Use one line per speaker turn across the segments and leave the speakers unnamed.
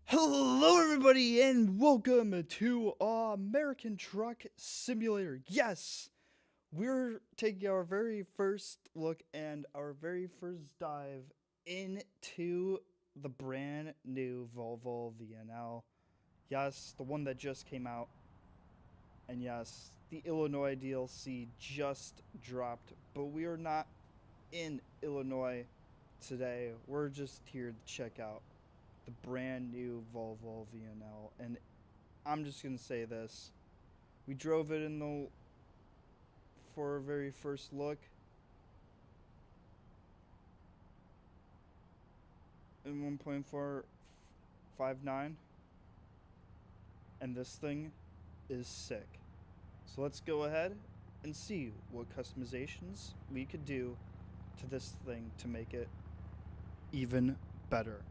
Hello, everybody, and welcome to American Truck Simulator. Yes, we're taking our very first look and our very first dive into the brand new Volvo VNL. Yes, the one that just came out. And yes, the Illinois DLC just dropped, but we are not in Illinois today. We're just here to check out the brand new Volvo VNL. And I'm just gonna say this: we drove it in the for our very first look in 1.459, and this thing is sick. So let's go ahead and see what customizations we could do to this thing to make it even better.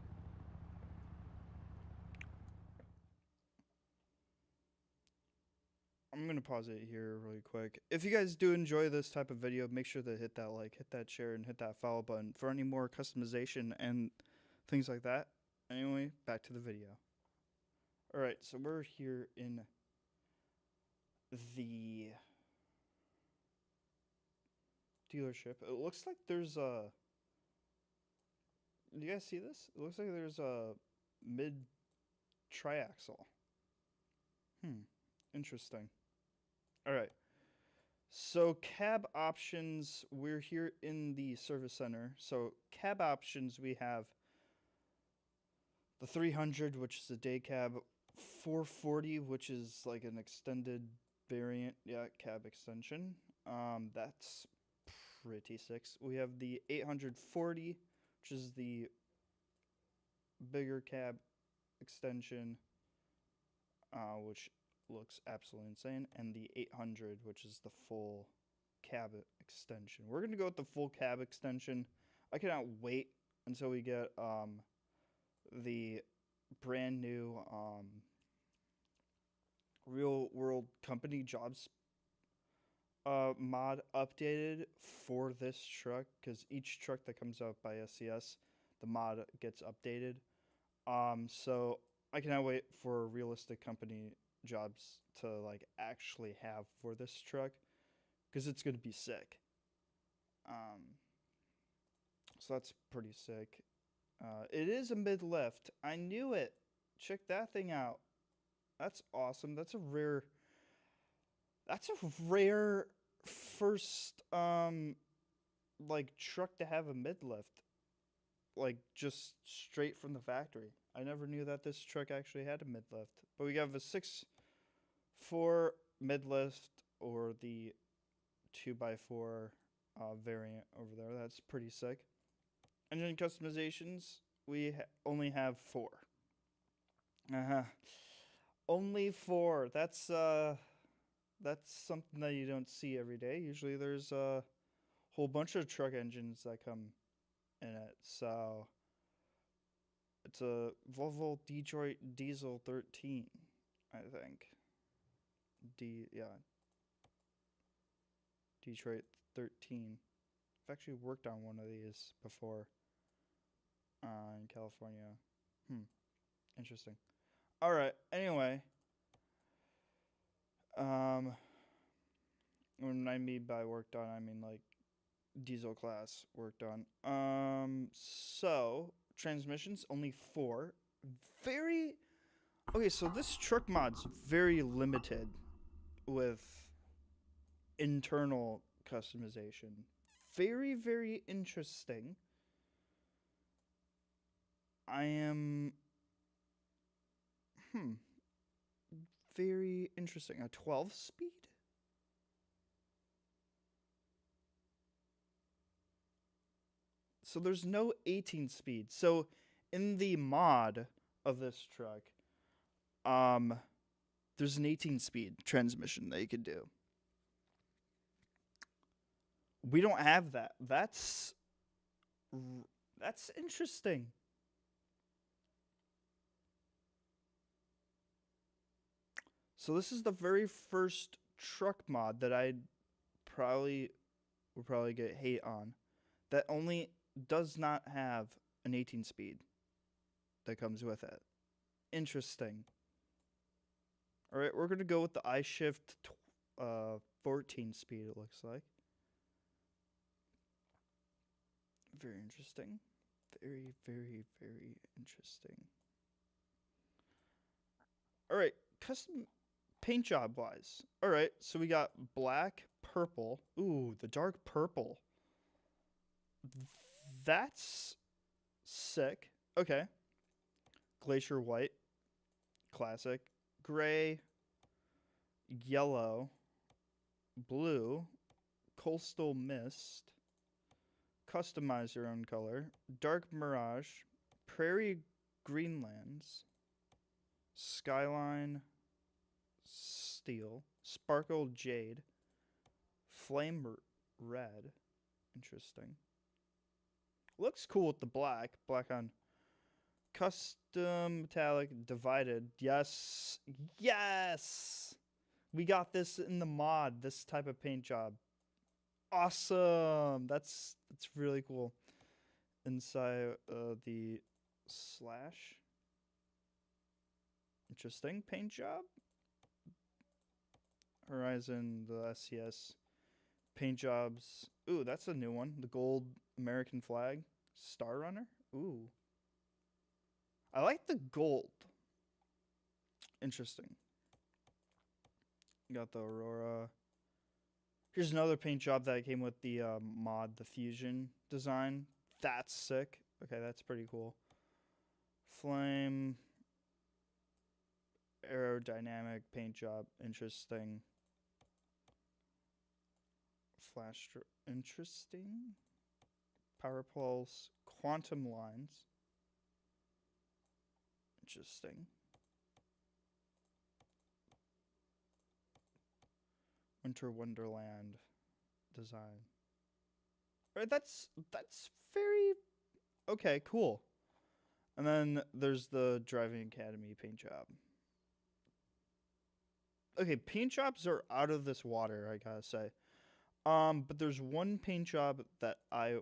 I'm going to pause it here really quick. If you guys do enjoy this type of video, make sure to hit that like, hit that share, and hit that follow button for any more customization and things like that. Anyway, back to the video. Alright, so we're here in the dealership. It looks like there's a... Do you guys see this? It looks like there's a mid-triaxle. Interesting. Alright. So cab options, we're here in the service center. So cab options, we have the 300, which is a day cab, 440, which is like an extended variant, cab extension. That's pretty sick. We have the 840, which is the bigger cab extension, which looks absolutely insane, and the 800, which is the full cab extension. We're gonna go with the full cab extension. I cannot wait until we get the brand new real world company jobs mod updated for this truck, because each truck that comes out by SCS, the mod gets updated. So I cannot wait for realistic company jobs to like actually have for this truck, because it's gonna be sick. So that's pretty sick. It is a mid lift. I knew it. Check that thing out. That's awesome. That's a rare. That's a rare first like truck to have a mid lift, like just straight from the factory. I never knew that this truck actually had a mid lift. But we have a 6.4 mid lift, or the 2x4 variant over there. That's pretty sick. Engine customizations, we only have 4. Uh-huh. Only 4. That's something that you don't see every day. Usually there's a whole bunch of truck engines that come in it. So it's a Volvo Detroit Diesel 13, I think. Detroit 13. I've actually worked on one of these before in California. Interesting. All right. Anyway, when I mean by worked on, I mean like diesel class worked on. So transmissions only 4. Very okay. So this truck mod's very limited with internal customization. Very, very interesting. I am very interesting. A 12 speed? So there's no 18 speed. So in the mod of this truck, there's an 18 speed transmission that you could do. We don't have that. That's interesting. So this is the very first truck mod that I would probably get hate on, that only does not have an 18 speed that comes with it. Interesting. All right, we're gonna go with the I 14 speed. It looks like very interesting. Very, very, very interesting. All right, custom paint job wise. All right, so we got black, purple. Ooh, the dark purple. That's sick. Okay. Glacier white, classic. Gray, yellow, blue, coastal mist. Customize your own color. Dark mirage, prairie greenlands, skyline steel, sparkle jade, flame red. Interesting. Looks cool with the black. Black on custom metallic divided. Yes. Yes. We got this in the mod. This type of paint job. Awesome. That's really cool. Inside the slash. Interesting paint job. Horizon, the SCS paint jobs. Ooh, that's a new one. The gold American flag. Star Runner. Ooh. I like the gold. Interesting. Got the Aurora. Here's another paint job that came with the mod, the Fusion design. That's sick. Okay, that's pretty cool. Flame. Aerodynamic paint job. Interesting. Flash. Interesting. Power pulse. Quantum lines. Interesting. Winter Wonderland design. Right, that's very okay, cool. And then there's the Driving Academy paint job. Okay, paint jobs are out of this water, I gotta say. But there's one paint job that I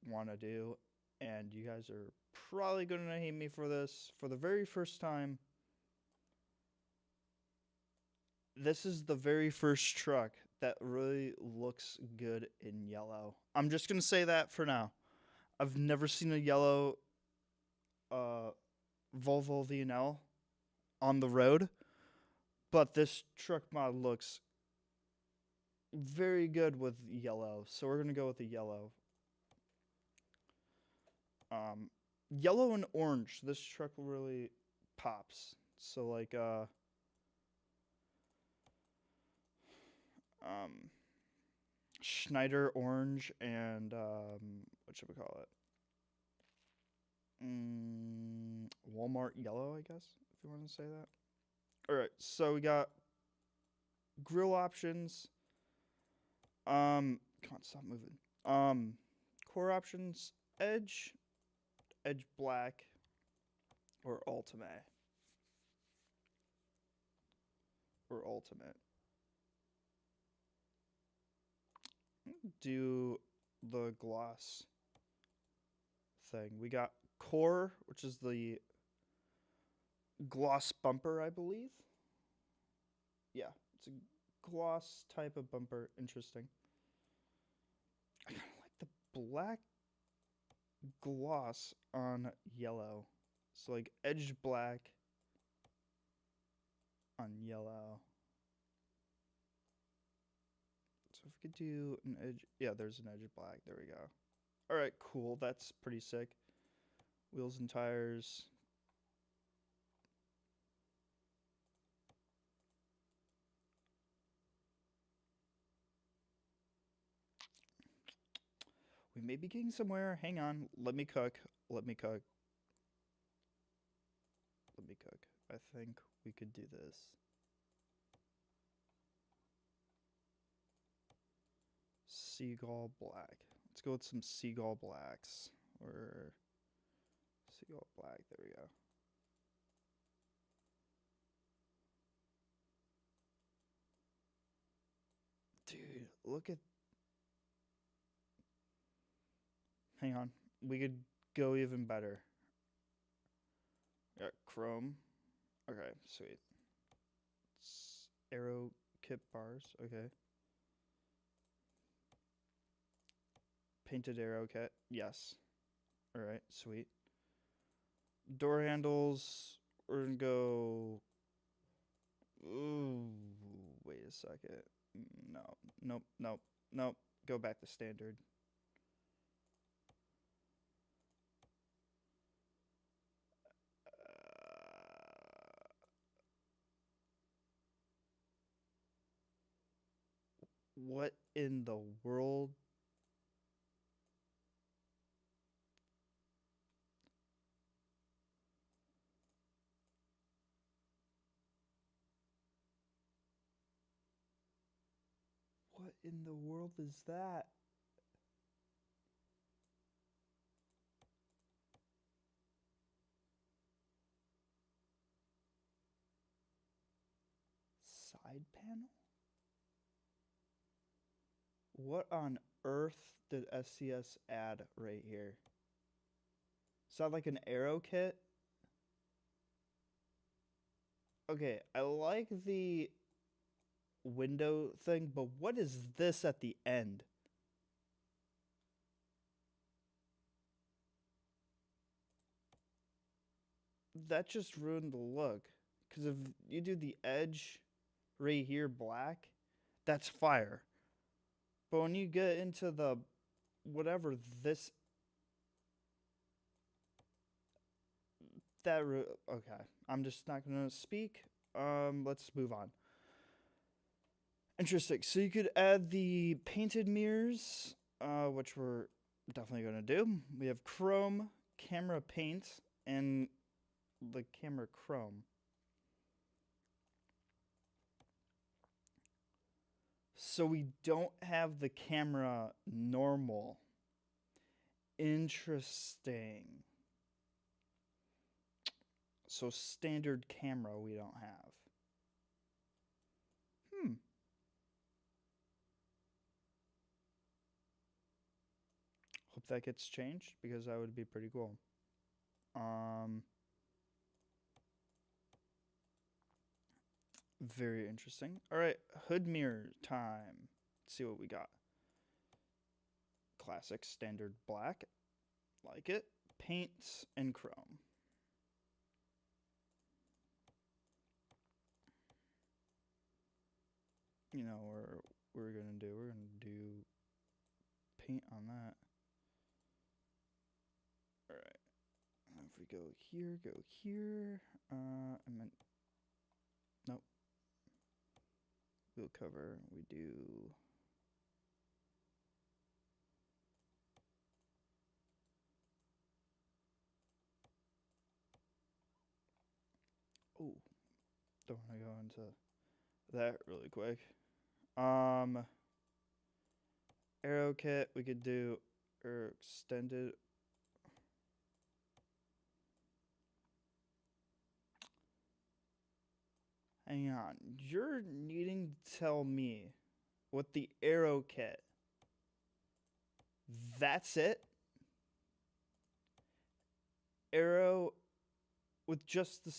want to do, and you guys are probably gonna hate me for this. For the very first time, this is the very first truck that really looks good in yellow. I'm just gonna say that for now. I've never seen a yellow uh, Volvo VNL on the road, but this truck mod looks very good with yellow. So we're gonna go with the yellow. Yellow and orange. This truck really pops. So like Schneider orange and what should we call it? Walmart yellow, I guess, if you want to say that. All right, so we got grill options. Come on, stop moving. Core options: edge, edge black, or ultimate, or ultimate. Do the gloss thing. We got core, which is the gloss bumper, I believe. Yeah, it's a gloss type of bumper. Interesting. I kind of like the black gloss on yellow. So like edged black on yellow. So if we could do an edge, yeah, there's an edge of black. There we go. All right, cool. That's pretty sick. Wheels and tires. We may be getting somewhere. Hang on. Let me cook. Let me cook. Let me cook. I think we could do this. Seagull black. Let's go with some seagull blacks. Or seagull black. There we go. Dude, look at. Hang on. We could go even better. Got chrome. Okay, sweet. Arrow kit bars. Okay. Painted arrow kit. Yes. All right, sweet. Door handles. We're gonna go. Ooh, wait a second. No, nope, nope, nope. Go back to standard. What in the world? What in the world is that? Side panel? What on earth did SCS add right here? Is that like an arrow kit? Okay, I like the window thing, but what is this at the end? That just ruined the look. Because if you do the edge right here black, that's fire. But when you get into the whatever this okay, I'm just not gonna speak. Let's move on. Interesting. So you could add the painted mirrors, which we're definitely gonna do. We have chrome, camera paint, and the camera chrome. So we don't have the camera normal. Interesting. So standard camera we don't have. Hmm. Hope that gets changed because that would be pretty cool. Um Very interesting. All right, hood mirror time. Let's see what we got. Classic standard black. Like it. Paints and chrome. You know, we're gonna do. We're gonna do paint on that. All right. If we go here, go here. I meant nope. Wheel cover. We do. Oh, don't want to go into that really quick. Arrow kit. We could do extended. Hang on. You're needing to tell me what the arrow kit. That's it? Arrow with just the.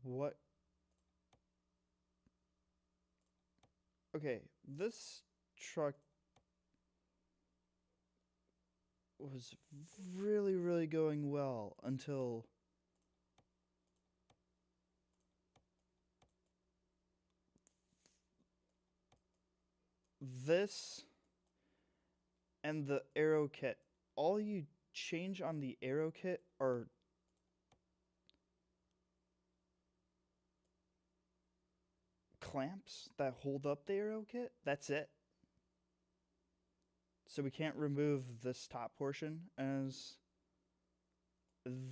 What? Okay, this truck was really, really going well until. This and the arrow kit. All you change on the arrow kit are clamps that hold up the arrow kit. That's it. So we can't remove this top portion as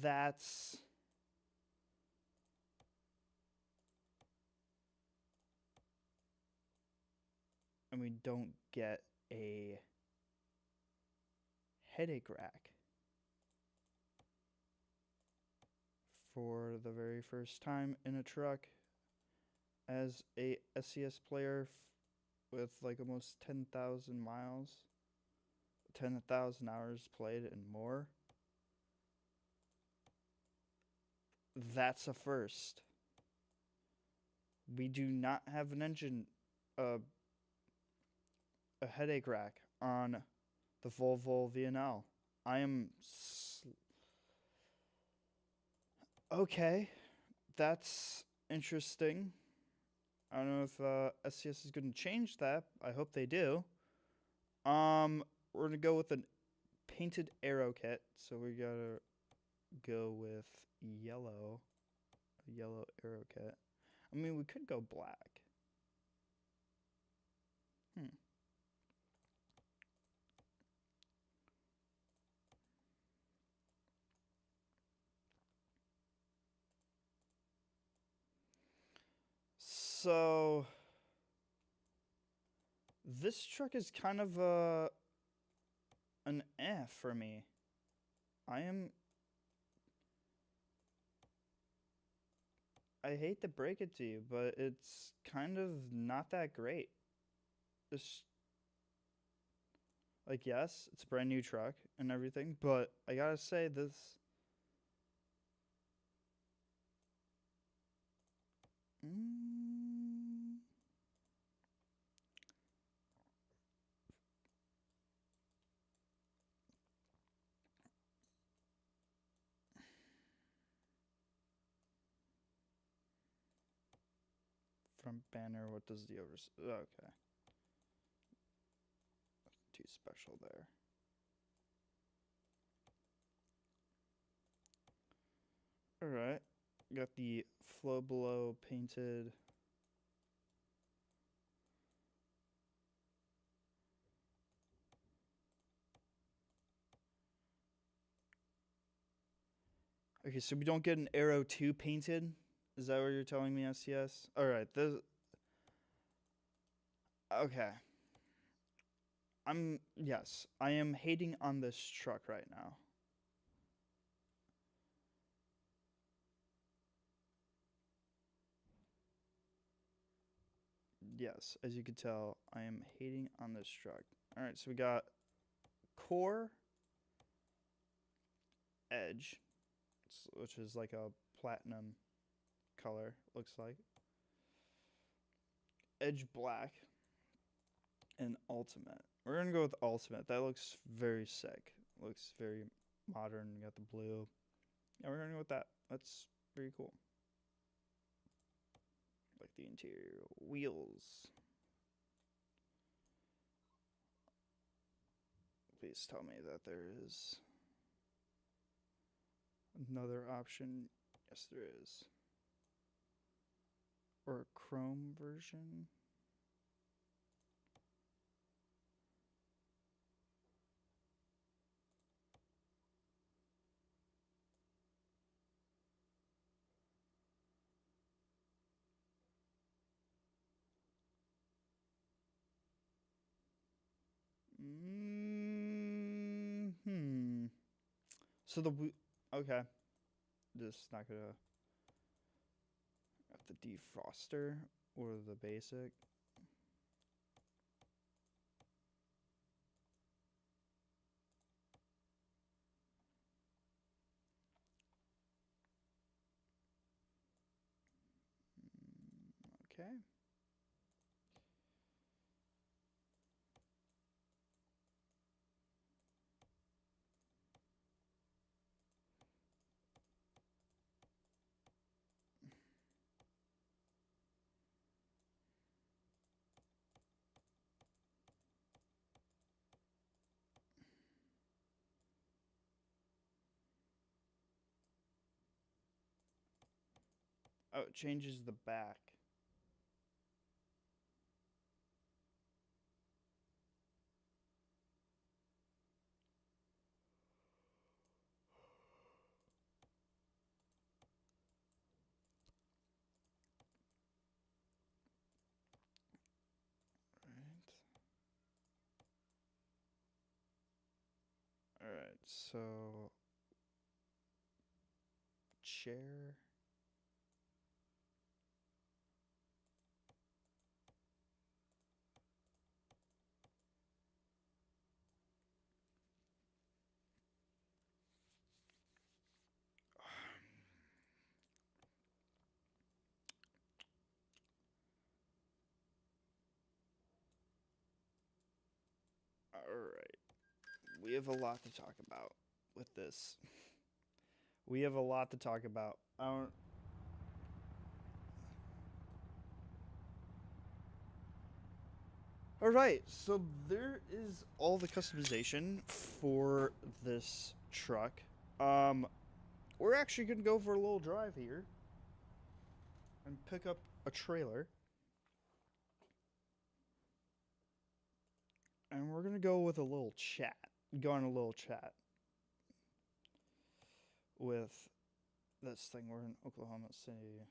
that's and we don't get a headache rack for the very first time in a truck as a SCS player with like almost 10,000 miles. 10,000 hours played and more. That's a first. We do not have an engine, uh, a headache rack on the Volvo VNL. I am okay. That's interesting. I don't know if SCS is going to change that. I hope they do. We're gonna go with a painted arrow kit. So we gotta go with yellow, a yellow arrow kit. I mean, we could go black. Hmm. So this truck is kind of an F for me. I am. I hate to break it to you, but it's kind of not that great. This, like, yes, it's a brand new truck and everything, but I gotta say this. Mm, Front banner. What does the overs? Okay, too special there. All right, got the flow below painted. Okay, so we don't get an arrow 2 painted. Is that what you're telling me, SCS? All right, this. Okay. Yes, I am hating on this truck right now. Yes, as you can tell, I am hating on this truck. All right, so we got core edge, which is like a platinum color, looks like. Edge black and ultimate. We're gonna go with ultimate. That looks very sick. Looks very modern. You got the blue. Yeah, we're gonna go with that. That's very cool. Like the interior wheels. Please tell me that there is another option. Yes, there is. Or a chrome version. Hmm. So okay, just not gonna have the defroster or the basic. Okay. Oh, it changes the back. Right. All right. So chair. we have a lot to talk about with this. We have a lot to talk about. All right, so there is all the customization for this truck. We're actually gonna go for a little drive here and pick up a trailer, and we're gonna go with a little chat. Go on a little chat with this thing. We're in Oklahoma City.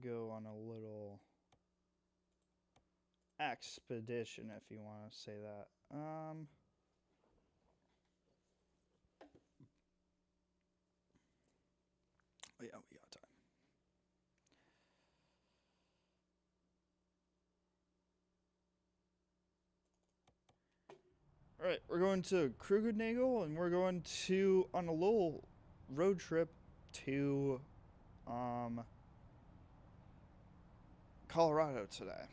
Go on a little expedition, if you want to say that. Yeah, we got time. All right, we're going to Krugernagel, and we're going to on a little road trip to Colorado today.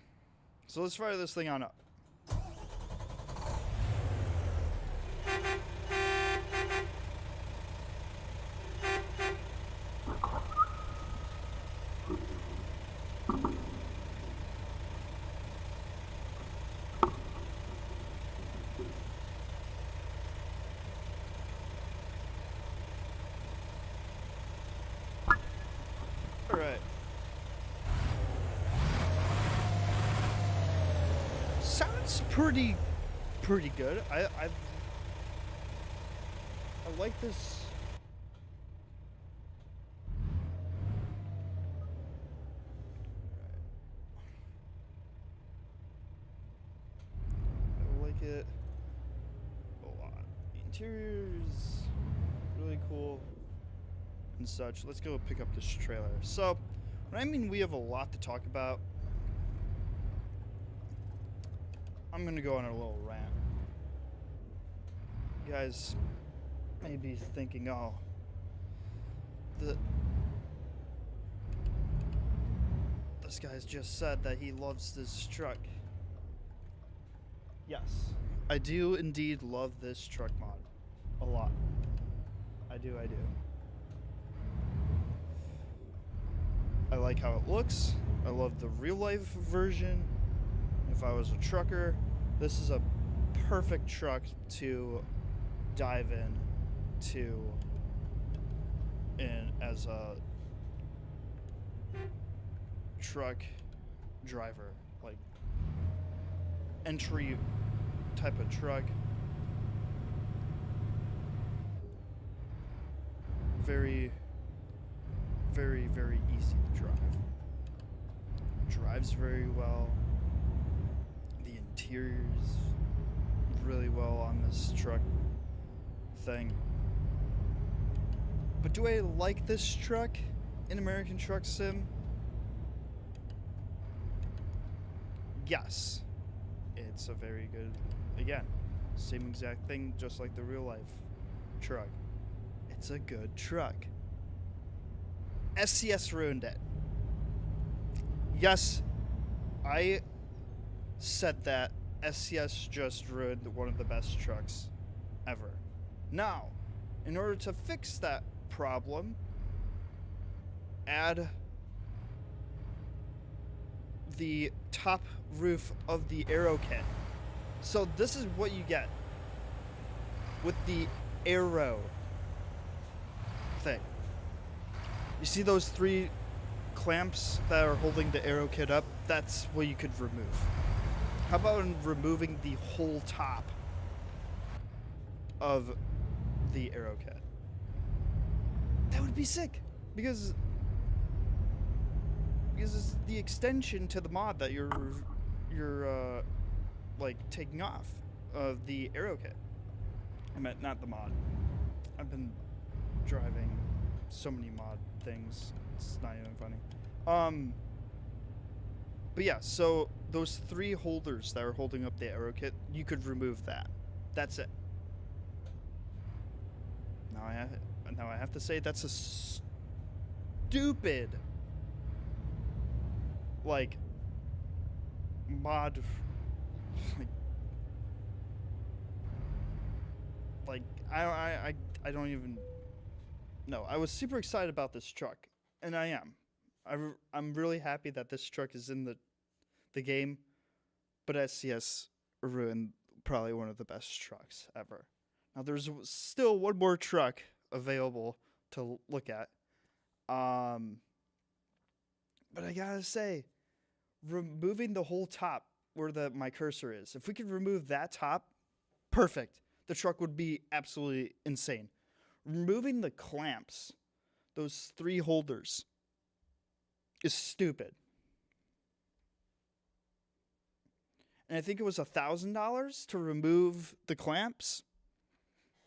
So let's fire this thing on up. All right. Sounds pretty good. I like this. I like it a lot. The interior's really cool and such. Let's go pick up this trailer. So, when I mean we have a lot to talk about, I'm gonna go on a little rant. You guys may be thinking, oh, this guy's just said that he loves this truck. Yes, I do indeed love this truck mod a lot. I do. I like how it looks. I love the real life version. If I was a trucker, this is a perfect truck to dive in as a truck driver, like entry type of truck. Very easy to drive. Drives very well. The interior's really well on this truck thing. But do I like this truck in American Truck Sim? Yes. It's a very good, again, same exact thing, just like the real life truck. It's a good truck. SCS ruined it. Yes, I said that SCS just ruined one of the best trucks ever. Now, in order to fix that problem, add the top roof of the aero kit. So this is what you get with the aero thing. You see those three clamps that are holding the aero kit up? That's what you could remove. How about removing the whole top of the aero kit? That would be sick, because it's the extension to the mod that you're like taking off of the aero kit. I meant not the mod. I've been driving so many mod things, it's not even funny. But yeah, so those three holders that are holding up the aero kit, you could remove that. That's it. Now I have to say that's a stupid like mod, like, like I don't even know. I was super excited about this truck, and I am. I'm really happy that this truck is in the game, but SCS ruined probably one of the best trucks ever. Now there's still one more truck available to look at. But I gotta say, removing the whole top where my cursor is, if we could remove that top, perfect. The truck would be absolutely insane. Removing the clamps, those 3 holders, is stupid. And I think it was $1,000 to remove the clamps.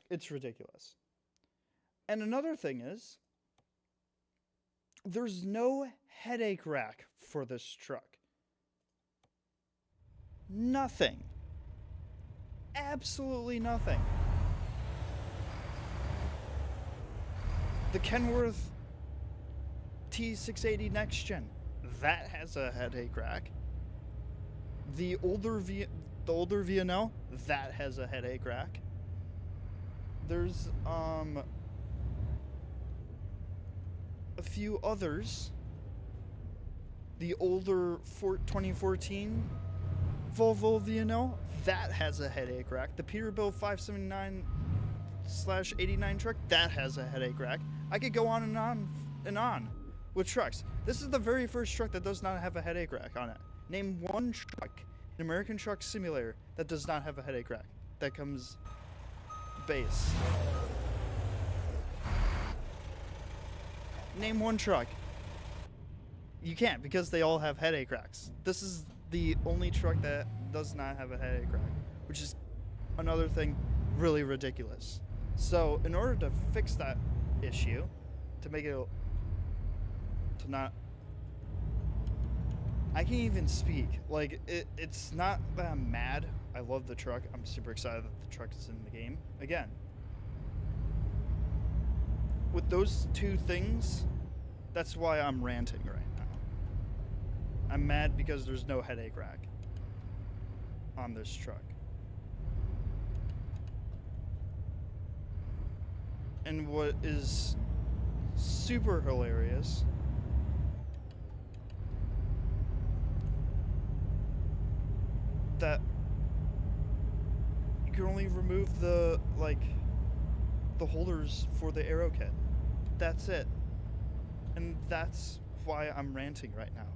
It's ridiculous. And another thing is, there's no headache rack for this truck. Nothing. Absolutely nothing. The Kenworth T680 Next Gen, that has a headache rack. The older VNL, that has a headache rack. There's a few others. The older 2014 Volvo VNL, that has a headache rack. The Peterbilt 579/89 truck, that has a headache rack. I could go on and on and on with trucks. This is the very first truck that does not have a headache rack on it. Name one truck in American Truck Simulator that does not have a headache rack. That comes base. Name one truck. You can't, because they all have headache racks. This is the only truck that does not have a headache rack, which is another thing really ridiculous. So in order to fix that issue, to make it to not, I can't even speak. Like, it's not that I'm mad. I love the truck. I'm super excited that the truck is in the game again. With those 2 things, that's why I'm ranting right now. I'm mad because there's no headache rack on this truck. And what is super hilarious that you can only remove the holders for the aero kit. That's it. And that's why I'm ranting right now.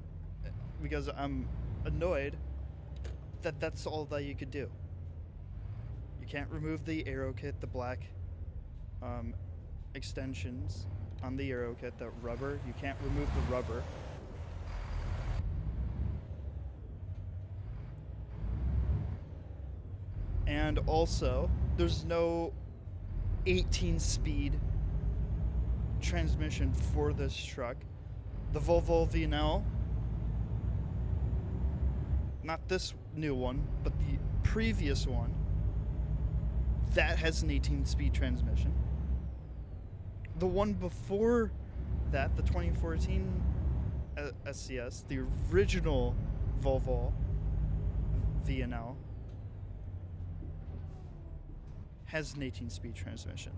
Because I'm annoyed that that's all that you could do. You can't remove the aero kit, the black extensions on the aero kit, the rubber. You can't remove the rubber. And also, there's no 18-speed transmission for this truck. The Volvo VNL, not this new one, but the previous one, that has an 18-speed transmission. The one before that, the 2014 SCS, the original Volvo VNL, has an 18-speed transmission.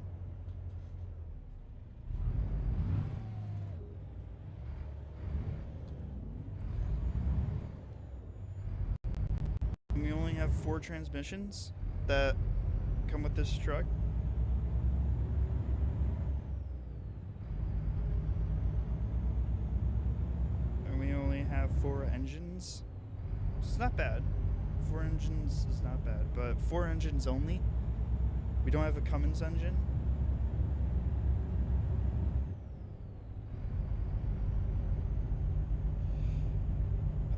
We only have 4 transmissions that come with this truck. And we only have 4 engines. It's not bad. 4 engines is not bad, but 4 engines only. We don't have a Cummins engine.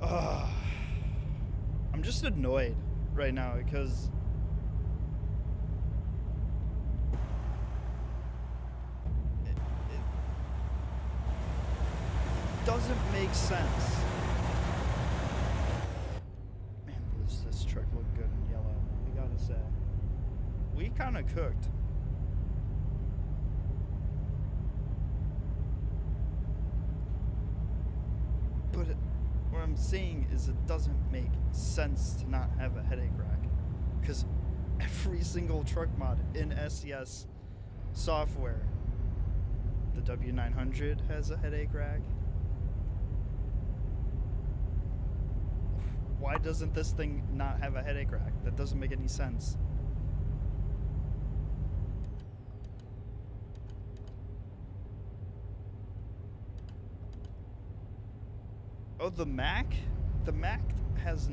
I'm just annoyed right now because it doesn't make sense. Man, does this truck look good in yellow, I gotta say. We kind of cooked. But what I'm saying is it doesn't make sense to not have a headache rack, because every single truck mod in SES software, the W900 has a headache rack. Why doesn't this thing not have a headache rack? That doesn't make any sense. Oh, the Mac? The Mac has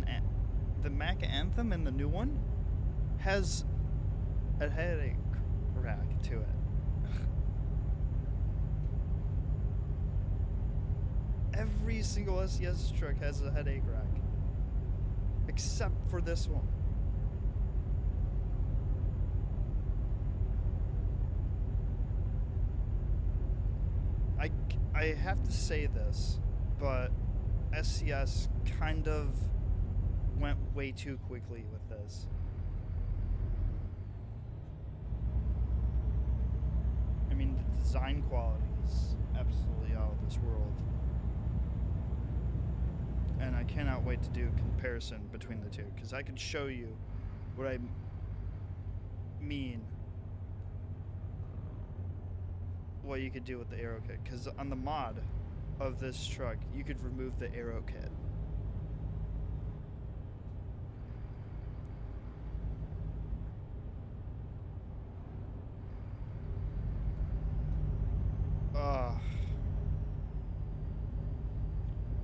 the Mac Anthem, and the new one has a headache rack to it. Every single SES truck has a headache rack, except for this one. I have to say this, but SES kind of went way too quickly with this. I mean, the design quality is absolutely out of this world. And I cannot wait to do a comparison between the two, because I can show you what I mean, what you could do with the aero kit. Because on the mod of this truck, you could remove the aero kit.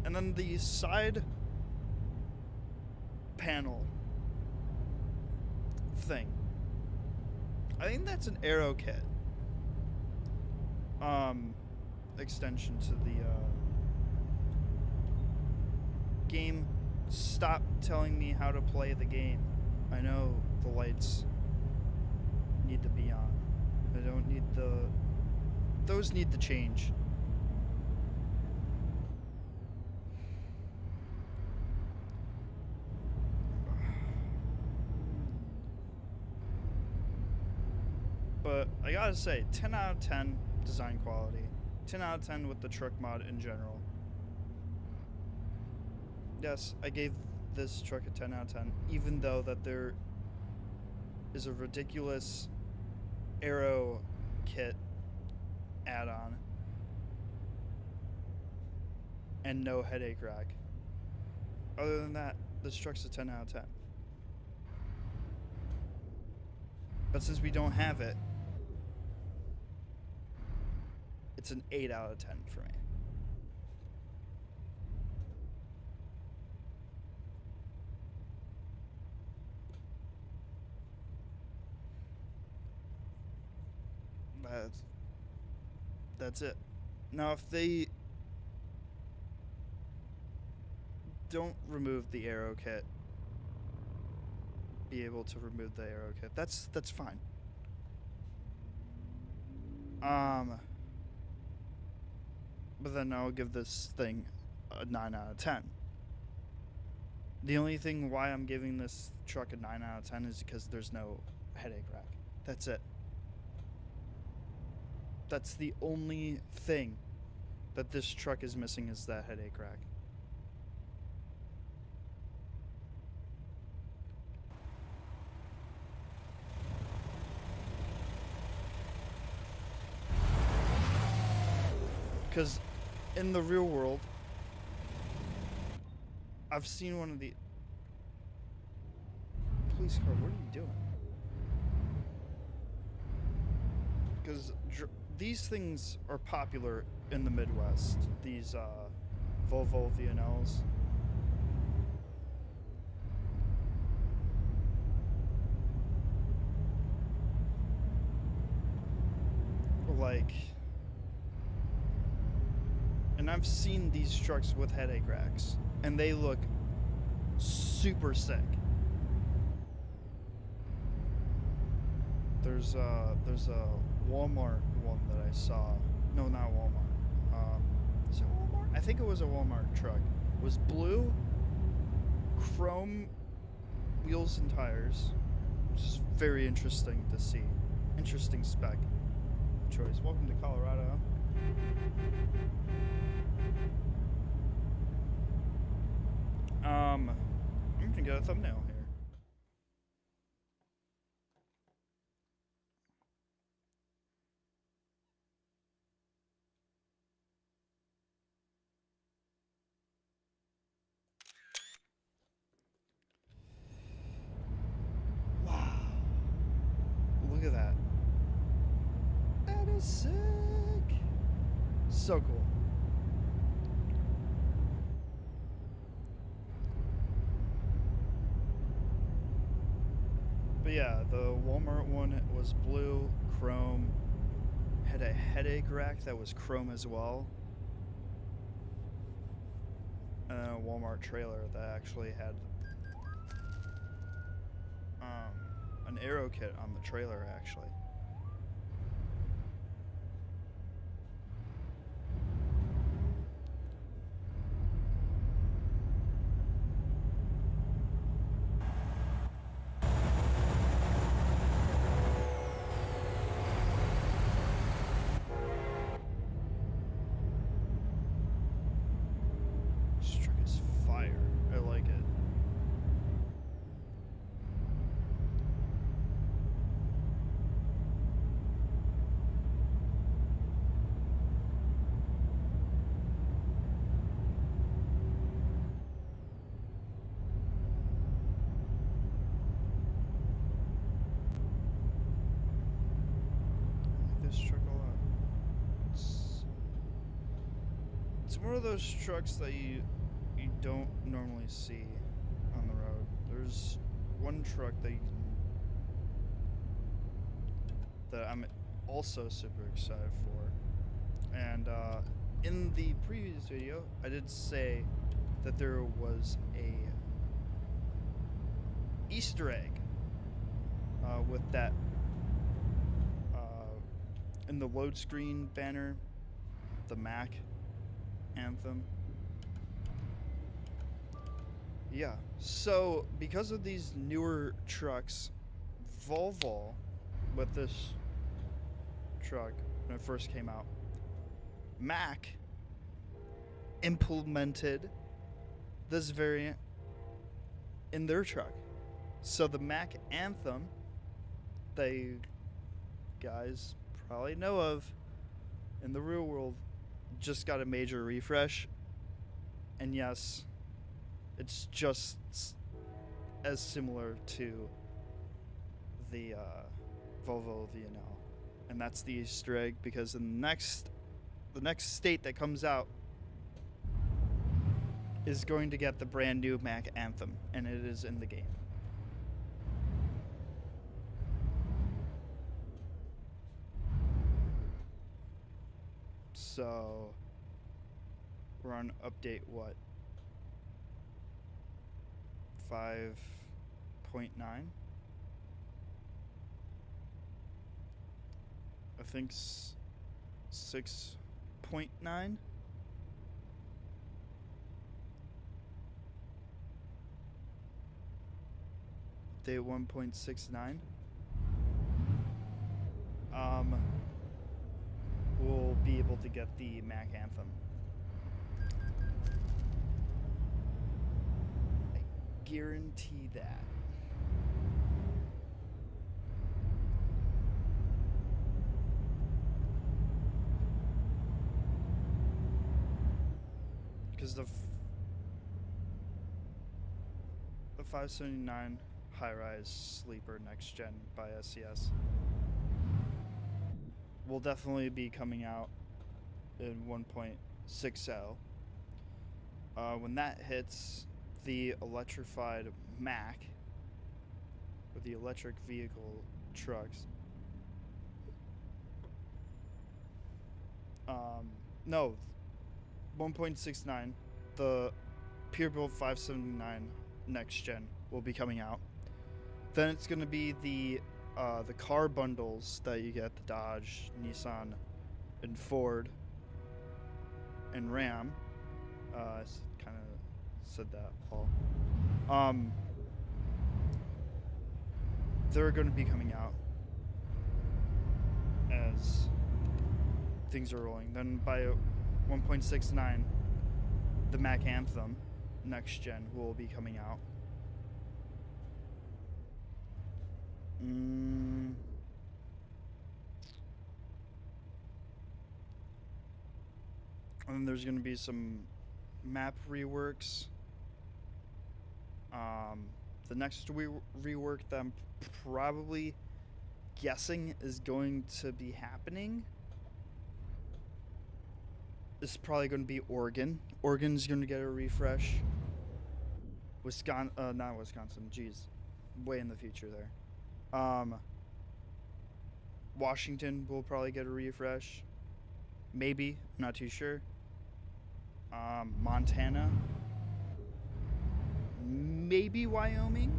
And then the side panel thing, I think that's an aero kit extension to the game. Stop telling me how to play the game. I know the lights need to be on. I don't need those need to change. But I gotta say, 10 out of 10 design quality. 10 out of 10 with the truck mod in general. Yes, I gave this truck a 10 out of 10, even though that there is a ridiculous aero kit add-on and no headache rack. Other than that, this truck's a 10 out of 10. But since we don't have it, it's an 8 out of 10 for me. That's it. Now, if they don't remove the aero kit, be able to remove the aero kit, that's fine. But then I'll give this thing a 9 out of 10. The only thing why I'm giving this truck a 9 out of 10 is because there's no headache rack. That's it. That's the only thing that this truck is missing, is that headache rack. Because in the real world, I've seen one of the police car. What are you doing? Because these things are popular in the Midwest. These Volvo VNLs. Like, and I've seen these trucks with headache racks, and they look super sick. There's a Walmart one that I saw. No, not Walmart. Is it Walmart? I think it was a Walmart truck. It was blue, chrome wheels and tires. Which is very interesting to see. Interesting spec choice. Welcome to Colorado. I'm gonna get a thumbnail here. Wow. Look at that. That is sick. So cool. But yeah, the Walmart one was blue, chrome, had a headache rack that was chrome as well. And then a Walmart trailer that actually had an aero kit on the trailer actually. This truck is fire. I like it. This truck a lot. It's one of those trucks that you don't normally see on the road. There's one truck that I'm also super excited for, and in the previous video I did say that there was a Easter egg with that in the load screen banner, the Mac anthem. Yeah, so because of these newer trucks, Volvo, with this truck when it first came out, Mac implemented this variant in their truck. So the Mac anthem that you guys probably know of in the real world just got a major refresh, and yes, it's just as similar to the Volvo VNL, and that's the Easter egg, because in the next state that comes out is going to get the brand new Mac anthem, and it is in the game. So we're on update what? 5.9? I think 6.9? Update 1.69. We'll be able to get the Mac anthem. I guarantee that. Because the 579 high-rise sleeper next gen by SCS will definitely be coming out in 1.60. When that hits, the electrified Mac, or the electric vehicle trucks, no, 1.69, the Peterbilt 579 next gen will be coming out. Then it's going to be the car bundles that you get, the Dodge, Nissan, and Ford, and Ram. I kind of said that, Paul. They're going to be coming out as things are rolling. Then by 1.69, the Mac anthem next gen will be coming out. And then there's going to be some map reworks. The next rework that I'm probably guessing is going to be happening is probably going to be Oregon. Oregon's going to get a refresh. Not Wisconsin, jeez. Way in the future there. Washington will probably get a refresh. Maybe, not too sure. Montana. Maybe Wyoming.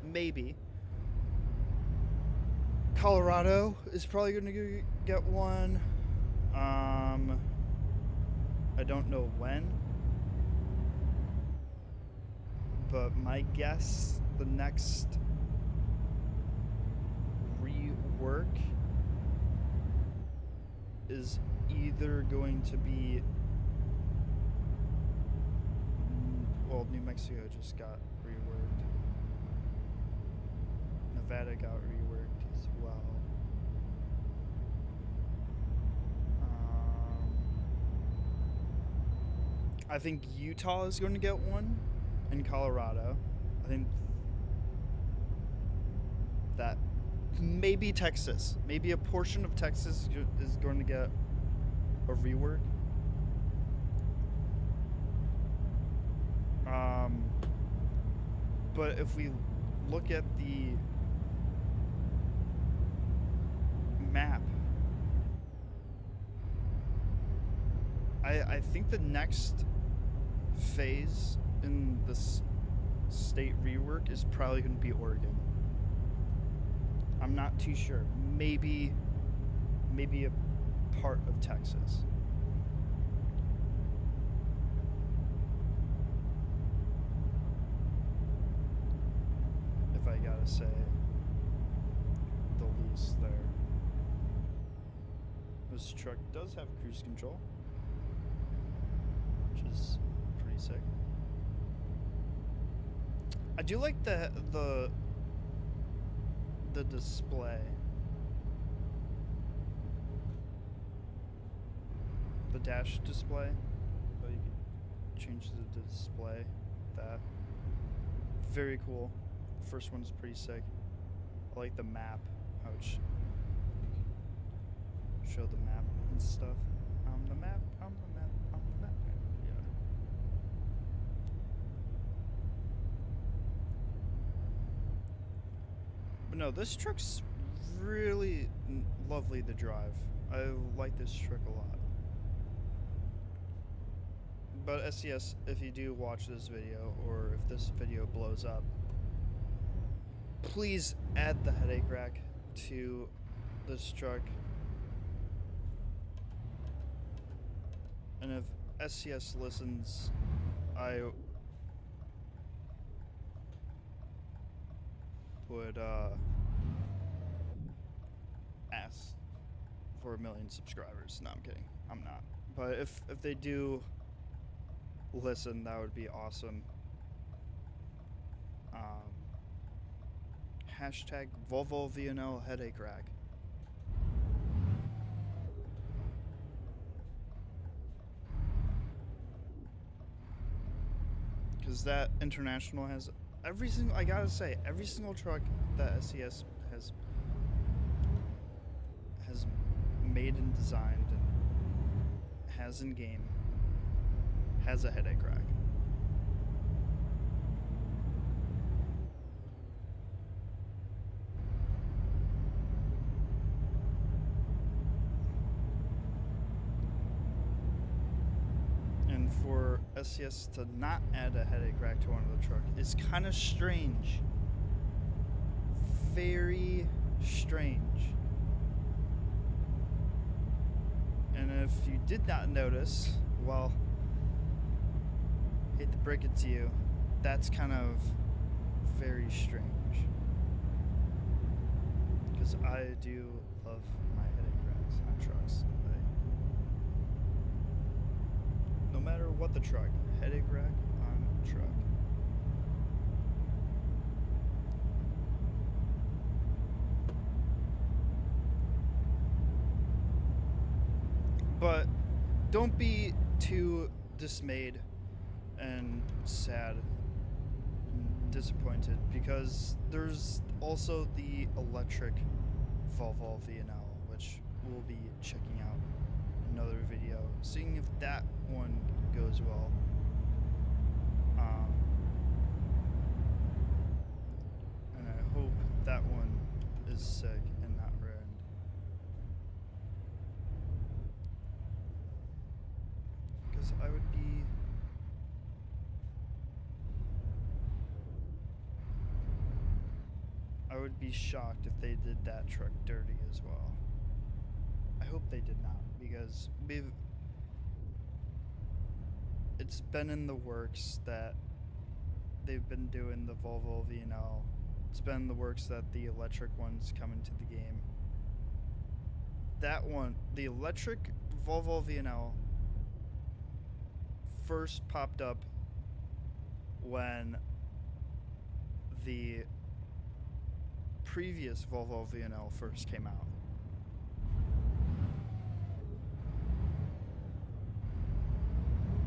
Maybe. Colorado is probably going to get one. I don't know when. But my guess, the next rework is either going to be, well, New Mexico just got reworked. Nevada got reworked as well. I think Utah is going to get one, and Colorado. I think that maybe Texas, maybe a portion of Texas is going to get a rework. But if we look at the map, I think the next phase in this state rework is probably going to be Oregon. I'm not too sure. Maybe a part of Texas. If I gotta say the least there. This truck does have cruise control, which is pretty sick. I do like the display. The dash display. Oh, you can change the display. That. Very cool. The first one's pretty sick. I like the map. How it show the map and stuff. The map, the map, the map. Yeah. But no, this truck's really lovely to drive. I like this truck a lot. But SCS, if you do watch this video, or if this video blows up, please add the headache rack to this truck. And if SCS listens, I would ask for 1 million subscribers. No, I'm kidding. I'm not. But if they do listen, that would be awesome. Hashtag Volvo VNL headache rack. Because that International has every single, I gotta say, every single truck that SCS has made and designed and has in game has a headache rack. And for SCS to not add a headache rack to one of the truck is kind of strange. Very strange. And if you did not notice, well, hate to break it to you, that's kind of very strange. Because I do love my headache racks on trucks. No matter what the truck, headache rack on truck. But don't be too dismayed and sad and disappointed, because there's also the electric Volvo VNL, which we'll be checking out in another video, seeing if that one goes well. And I hope that one is sick and not ruined. Because I would be shocked if they did that truck dirty as well. I hope they did not, because it's been in the works that they've been doing the Volvo VNL. It's been in the works that the electric one's coming to the game. That one, the electric Volvo VNL, first popped up when the previous Volvo VNL first came out.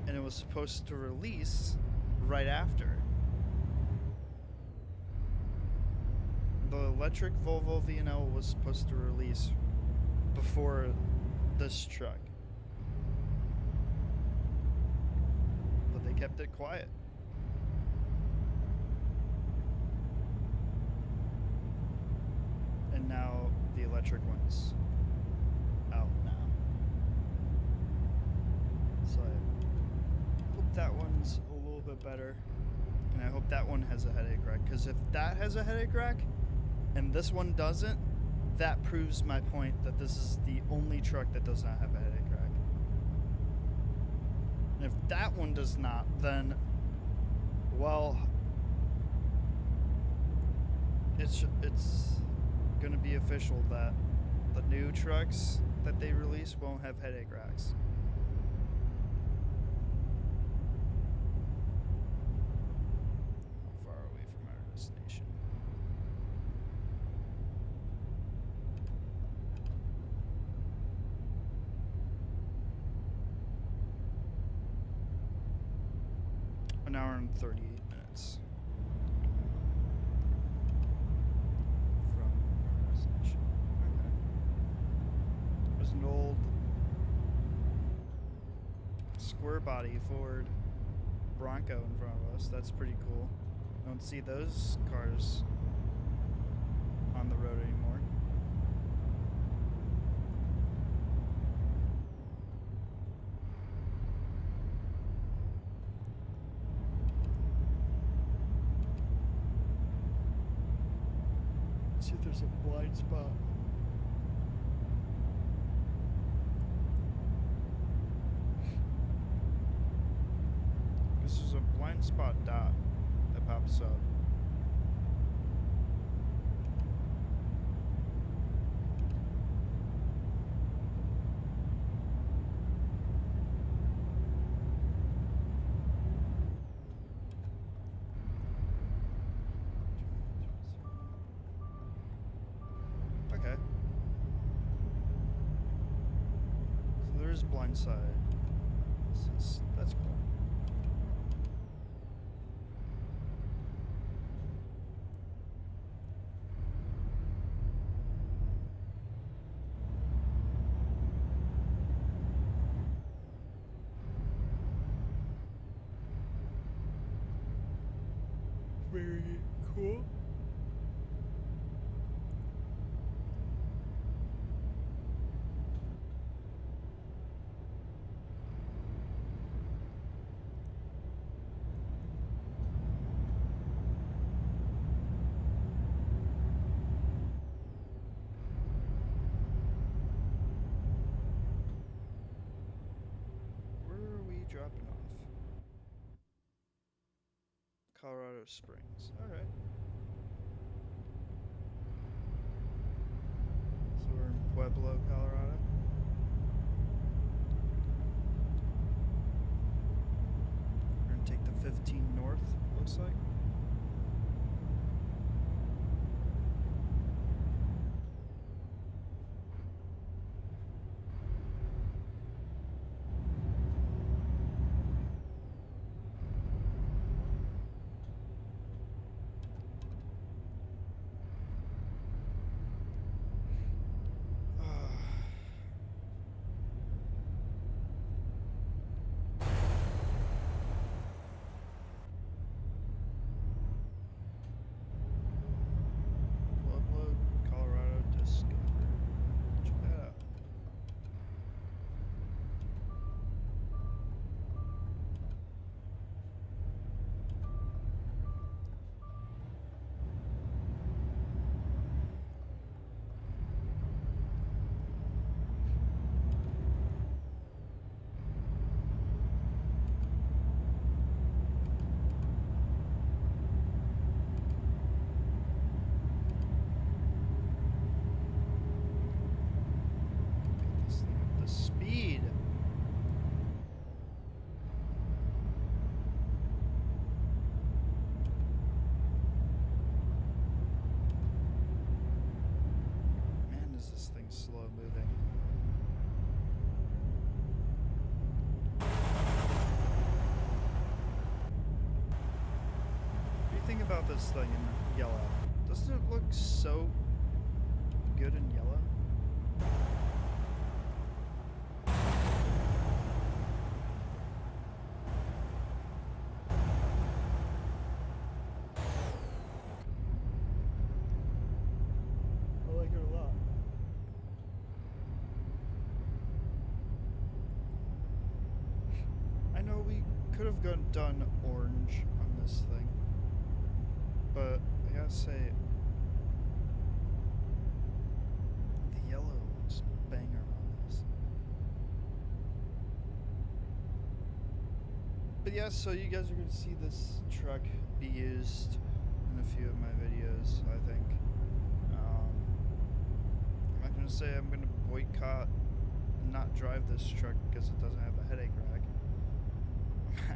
And it was supposed to release right after. The electric Volvo VNL was supposed to release before this truck. But they kept it quiet. And now the electric one's out now. So I hope that one's a little bit better. And I hope that one has a headache rack. Because if that has a headache rack and this one doesn't, that proves my point that this is the only truck that does not have a headache rack. And if that one does not, then, well, it's going to be official that the new trucks that they release won't have headache racks. How far away from our destination? An hour and 38 minutes. An old square body Ford Bronco in front of us. That's pretty cool. I don't see those cars on the road anymore. Let's see if there's a blind spot. This is a blind spot dot that pops up. Okay. So there's blind side. That's cool. Very cool. Where are we dropping off? Colorado Springs. All right. So we're in Pueblo, Colorado. We're gonna take the 15 north. looks like. Speed. Man, is this thing slow moving. What do you think about this thing in yellow? Doesn't it look so good in yellow? Could have done orange on this thing, but I gotta say the yellow is banger on this. But yeah, so you guys are gonna see this truck be used in a few of my videos, I think. I'm not gonna say I'm gonna boycott and not drive this truck because it doesn't have a headache rack.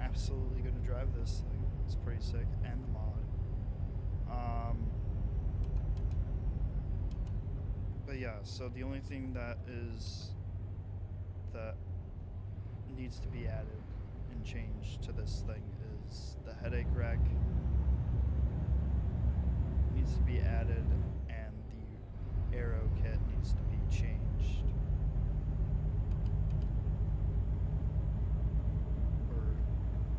Absolutely gonna drive this thing. It's pretty sick, and the mod. But yeah, so the only thing that needs to be added and changed to this thing is the headache rack needs to be added, and the aero kit needs to be changed.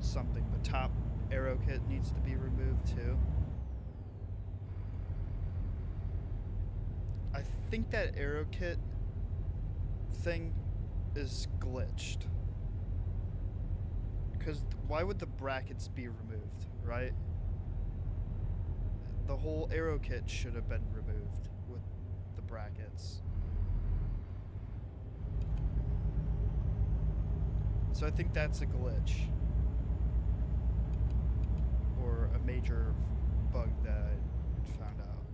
Something. The top aero kit needs to be removed too. I think that aero kit thing is glitched. Because why would the brackets be removed, right? The whole aero kit should have been removed with the brackets. So I think that's a glitch. Or a major bug that I found out.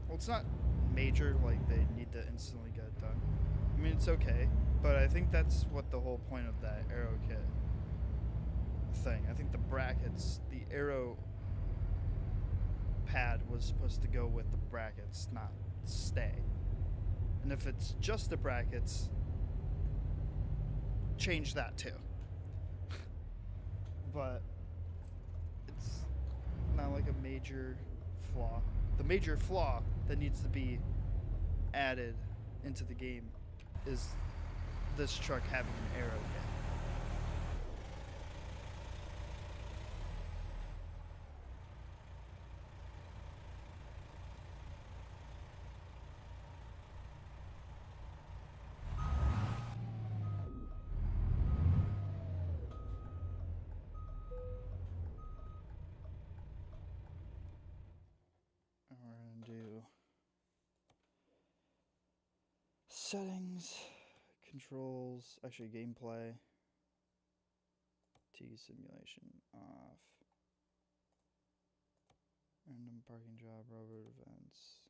Well, it's not major, like they need to instantly get it done. I mean, it's okay, but I think that's what the whole point of that aero kit thing. I think the brackets, the aero pad was supposed to go with the brackets, not stay. And if it's just the brackets, change that too. But it's not like a major flaw. The major flaw that needs to be added into the game is this truck having an aero kit. Settings, controls, actually gameplay, T simulation off, random parking job, road events.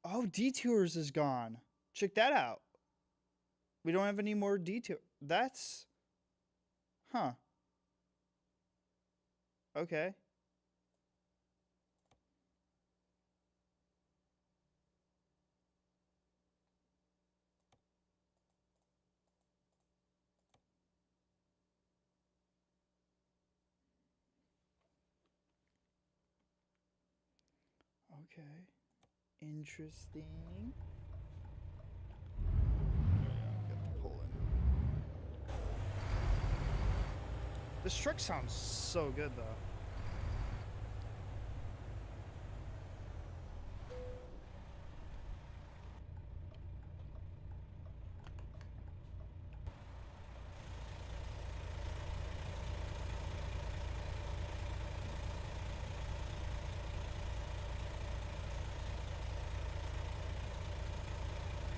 Oh, detours is gone. Check that out. We don't have any more detour. That's... Huh. Okay. Okay. Interesting. Get the pull in. This truck sounds so good, though.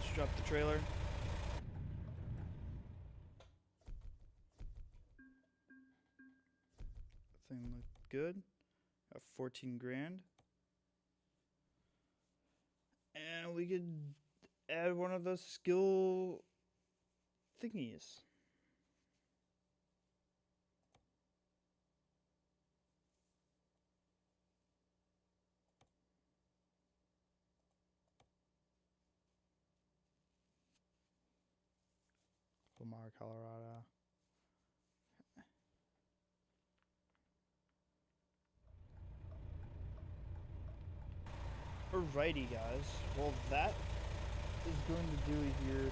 Let's drop the trailer. Thing looked good. Got 14 grand. And we could add one of those skill thingies. Lamar, Colorado. Alrighty, guys. Well, that is going to do it here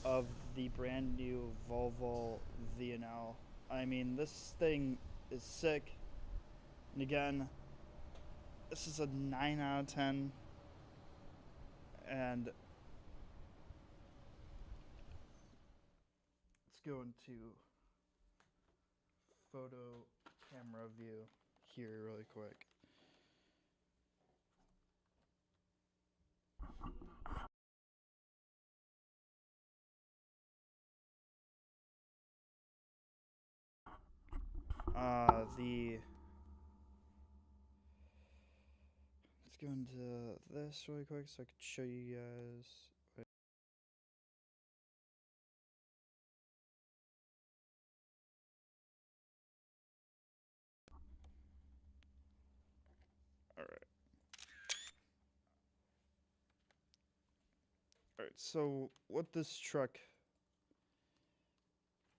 of the brand new Volvo VNL. I mean, this thing is sick. And again, this is a 9 out of 10. And let's go into photo camera view here really quick. Let's go into this really quick so I could show you guys. Alright. Alright, so what this truck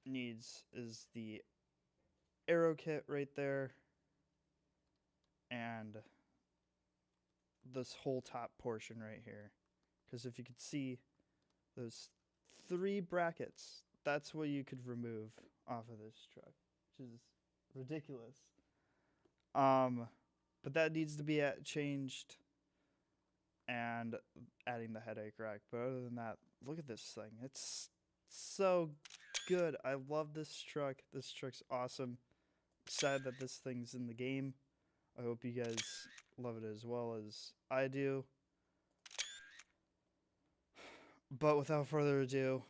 needs is the aero kit right there and this whole top portion right here. Because if you could see those 3 brackets, that's what you could remove off of this truck, which is ridiculous. But that needs to be changed and adding the headache rack. But other than that, look at this thing. It's so good. I love this truck. This truck's awesome. Excited that this thing's in the game. I hope you guys love it as well as I do. But without further ado,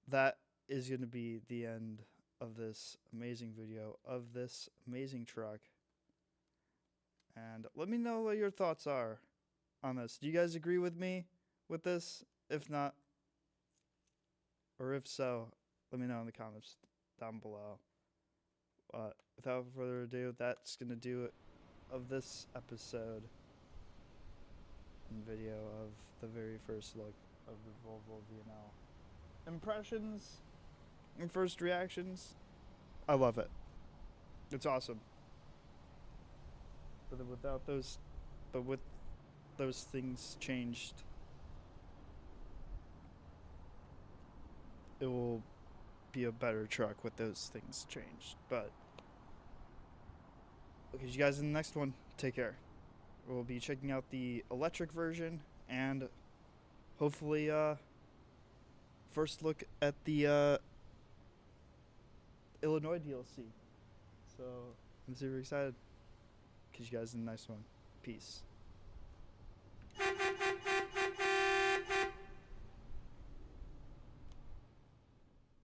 that is going to be the end of this amazing video of this amazing truck. And let me know what your thoughts are on this. Do you guys agree with me with this? If not, or if so, let me know in the comments down below. Without further ado, that's going to do it of this episode and video of the very first look of the Volvo VNL. Impressions and first reactions, I love it. It's awesome. But with those things changed, it will be a better truck with those things changed. But I'll catch you guys in the next one. Take care. We'll be checking out the electric version and hopefully first look at the Illinois DLC. So I'm super excited. Catch you guys in the next one. Peace.